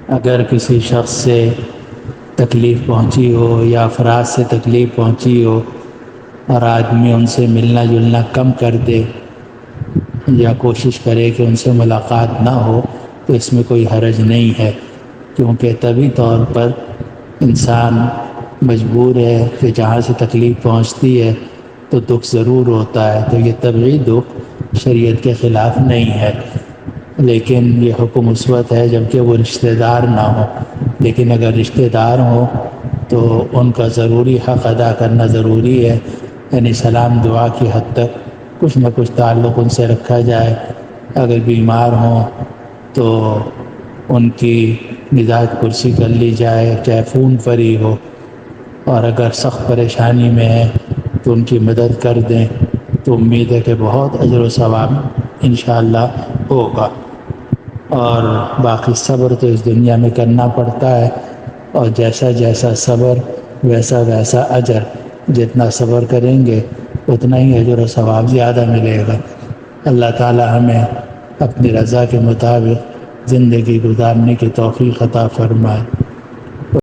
اگر کسی شخص سے تکلیف پہنچی ہو یا افراد سے تکلیف پہنچی ہو اور آدمی ان سے ملنا جلنا کم کر دے یا کوشش کرے کہ ان سے ملاقات نہ ہو، تو اس میں کوئی حرج نہیں ہے، کیونکہ طبی طور پر انسان مجبور ہے کہ جہاں سے تکلیف پہنچتی ہے تو دکھ ضرور ہوتا ہے، تو یہ طبعی دکھ شریعت کے خلاف نہیں ہے۔ لیکن یہ حکم اس وقت ہے جب کہ وہ رشتہ دار نہ ہو، لیکن اگر رشتہ دار ہوں تو ان کا ضروری حق ادا کرنا ضروری ہے، یعنی سلام دعا کی حد تک کچھ نہ کچھ تعلق ان سے رکھا جائے۔ اگر بیمار ہوں تو ان کی نجات پرسی کر لی جائے، چاہے فون پر ہی ہو، اور اگر سخت پریشانی میں ہے تو ان کی مدد کر دیں، تو امید ہے کہ بہت اجر و ثواب انشاءاللہ ہوگا۔ اور باقی صبر تو اس دنیا میں کرنا پڑتا ہے، اور جیسا جیسا صبر ویسا ویسا اجر، جتنا صبر کریں گے اتنا ہی اجر و ثواب زیادہ ملے گا۔ اللہ تعالی ہمیں اپنی رضا کے مطابق زندگی گزارنے کی توفیق عطا فرمائے۔